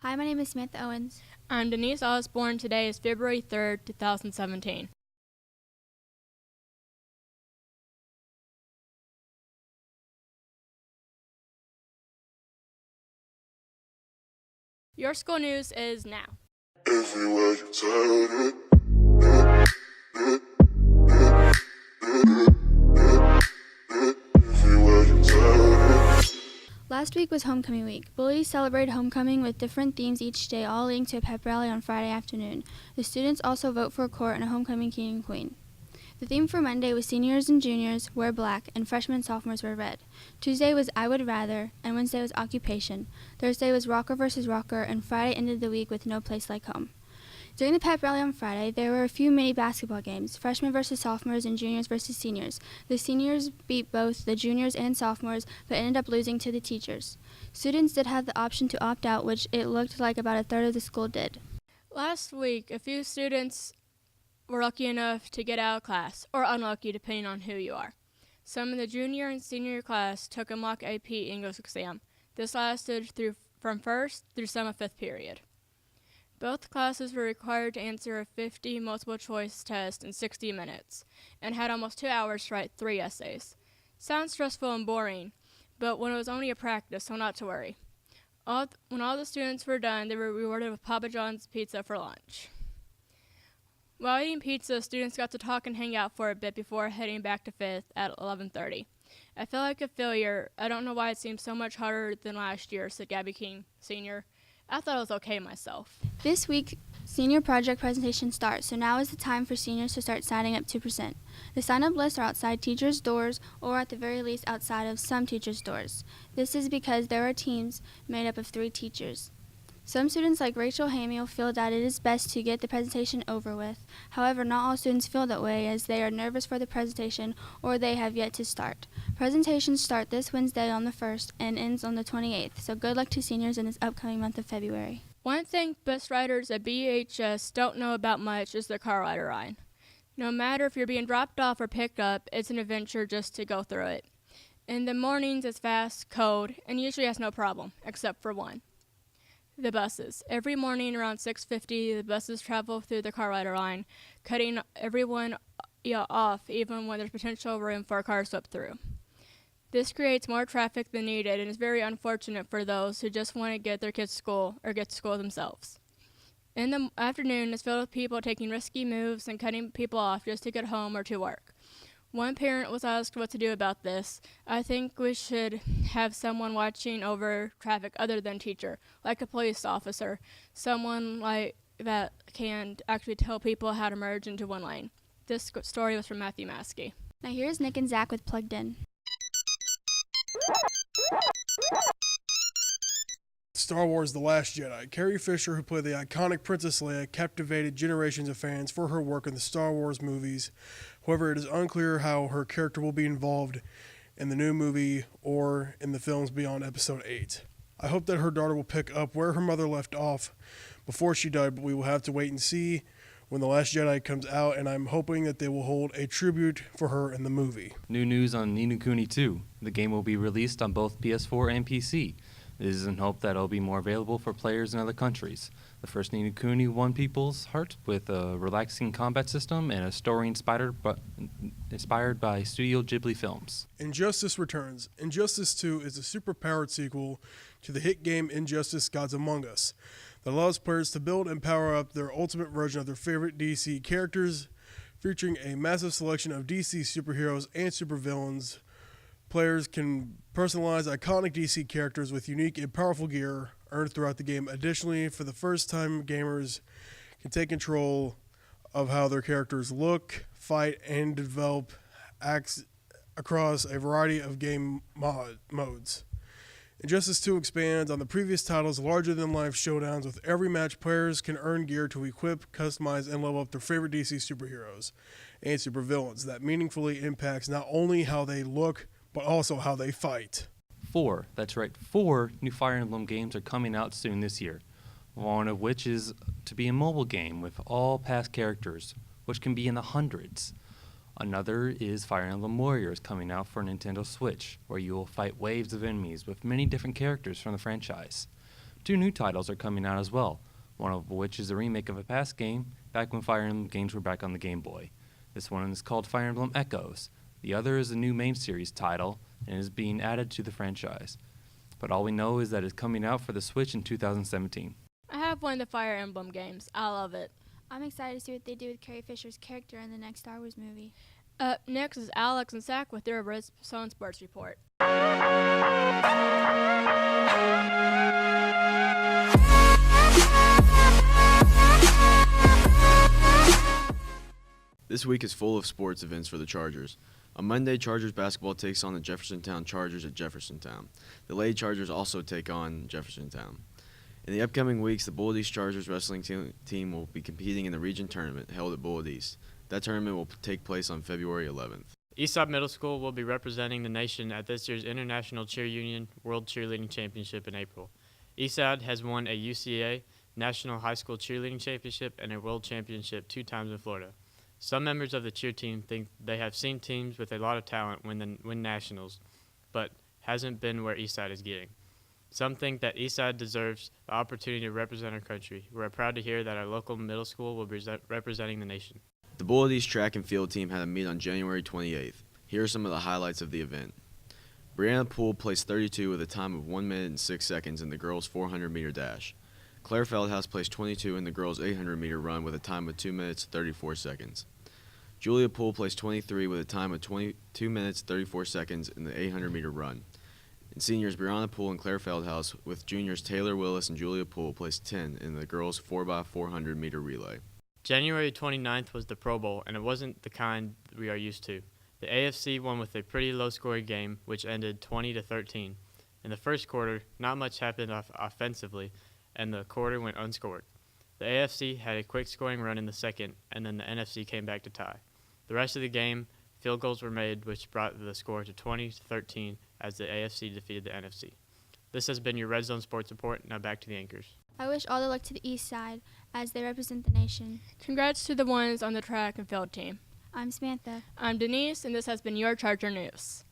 Hi, my name is Samantha Owens. I'm Denise Osborne. Today is February 3rd, 2017. Your school news is now. Everywhere you turn it. Everywhere you turn it. Last week was homecoming week. Bullies celebrated homecoming with different themes each day, all leading to a pep rally on Friday afternoon. The students also vote for a court and a homecoming king and queen. The theme for Monday was seniors and juniors wear black, and freshmen and sophomores wear red. Tuesday was I Would Rather, and Wednesday was occupation. Thursday was rocker versus rocker, and Friday ended the week with No Place Like Home. During the pep rally on Friday, there were a few mini basketball games, freshmen versus sophomores and juniors versus seniors. The seniors beat both the juniors and sophomores, but ended up losing to the teachers. Students did have the option to opt out, which it looked like about a third of the school did. Last week, a few students were lucky enough to get out of class, or unlucky depending on who you are. Some in the junior and senior class took a mock AP English exam. This lasted from first through some of fifth period. Both classes were required to answer a 50 multiple choice test in 60 minutes, and had almost 2 hours to write 3 essays. Sounds stressful and boring, but when it was only a practice, so not to worry. When all the students were done, they were rewarded with Papa John's pizza for lunch. While eating pizza, students got to talk and hang out for a bit before heading back to 5th at 11:30. I feel like a failure. I don't know why it seems so much harder than last year, said Gabby King, senior. I thought it was okay myself. This week, senior project presentations start, so now is the time for seniors to start signing up to present. The sign-up lists are outside teachers' doors, or at the very least outside of some teachers' doors. This is because there are teams made up of 3 teachers. Some students, like Rachel Hamill, feel that it is best to get the presentation over with. However, not all students feel that way, as they are nervous for the presentation or they have yet to start. Presentations start this Wednesday on the 1st and ends on the 28th, so good luck to seniors in this upcoming month of February. One thing bus riders at BHS don't know about much is the car rider ride. No matter if you're being dropped off or picked up, it's an adventure just to go through it. In the mornings, it's fast, cold, and usually has no problem, except for one. The buses. Every morning around 6:50, the buses travel through the car rider line, cutting everyone off even when there's potential room for a car to slip through. This creates more traffic than needed and is very unfortunate for those who just want to get their kids to school or get to school themselves. In the afternoon, it's filled with people taking risky moves and cutting people off just to get home or to work. One parent was asked what to do about this. I think we should have someone watching over traffic other than teacher, like a police officer, someone like that can actually tell people how to merge into one lane. This story was from Matthew Maskey. Now here's Nick and Zach with Plugged In. Star Wars The Last Jedi. Carrie Fisher, who played the iconic Princess Leia, captivated generations of fans for her work in the Star Wars movies. However, it is unclear how her character will be involved in the new movie or in the films beyond Episode 8. I hope that her daughter will pick up where her mother left off before she died, but we will have to wait and see when The Last Jedi comes out, and I'm hoping that they will hold a tribute for her in the movie. New news on Ni no Kuni 2. The game will be released on both PS4 and PC. It is in hope that it'll be more available for players in other countries. The first Ni no Kuni won people's heart with a relaxing combat system and a story inspired by Studio Ghibli films. Injustice returns. Injustice 2 is a superpowered sequel to the hit game Injustice: Gods Among Us that allows players to build and power up their ultimate version of their favorite DC characters, featuring a massive selection of DC superheroes and supervillains. Players can personalize iconic DC characters with unique and powerful gear earned throughout the game. Additionally, for the first time, gamers can take control of how their characters look, fight, and develop acts across a variety of game modes. Injustice 2 expands on the previous title's larger-than-life showdowns. With every match, players can earn gear to equip, customize, and level up their favorite DC superheroes and supervillains. That meaningfully impacts not only how they look, but also how they fight. 4. That's right, 4 new Fire Emblem games are coming out soon this year. One of which is to be a mobile game with all past characters, which can be in the hundreds. Another is Fire Emblem Warriors coming out for Nintendo Switch, where you will fight waves of enemies with many different characters from the franchise. 2 new titles are coming out as well, one of which is a remake of a past game back when Fire Emblem games were back on the Game Boy. This one is called Fire Emblem Echoes. The other is a new main series title and is being added to the franchise. But all we know is that it's coming out for the Switch in 2017. I have one of the Fire Emblem games. I love it. I'm excited to see what they do with Carrie Fisher's character in the next Star Wars movie. Up next is Alex and Zach with their Zone Sports Report. This week is full of sports events for the Chargers. On Monday, Chargers basketball takes on the Jeffersontown Chargers at Jeffersontown. The Lady Chargers also take on Jeffersontown. In the upcoming weeks, the Bullitt East Chargers wrestling team will be competing in the region tournament held at Bullitt East. That tournament will take place on February 11th. Eastside Middle School will be representing the nation at this year's International Cheer Union World Cheerleading Championship in April. Eastside has won a UCA National High School Cheerleading Championship and a World Championship 2 times in Florida. Some members of the cheer team think they have seen teams with a lot of talent win nationals, but hasn't been where Eastside is getting. Some think that Eastside deserves the opportunity to represent our country. We're proud to hear that our local middle school will be representing the nation. The Bullitt East track and field team had a meet on January 28th. Here are some of the highlights of the event. Brianna Poole placed 32 with a time of 1 minute and 6 seconds in the girls' 400-meter dash. Claire Feldhouse placed 22 in the girls' 800-meter run with a time of 2 minutes 34 seconds. Julia Poole placed 23 with a time of 22 minutes 34 seconds in the 800-meter run. And seniors Brianna Poole and Claire Feldhouse with juniors Taylor Willis and Julia Poole placed 10 in the girls' 4x400-meter relay. January 29th was the Pro Bowl, and it wasn't the kind we are used to. The AFC won with a pretty low-scoring game, which ended 20-13. In the first quarter, not much happened offensively, and the quarter went unscored. The AFC had a quick scoring run in the second, and then the NFC came back to tie. The rest of the game, field goals were made, which brought the score to 20-13 as the AFC defeated the NFC. This has been your Red Zone Sports Report. Now back to the anchors. I wish all the luck to the East Side as they represent the nation. Congrats to the ones on the track and field team. I'm Samantha. I'm Denise, and this has been your Charger News.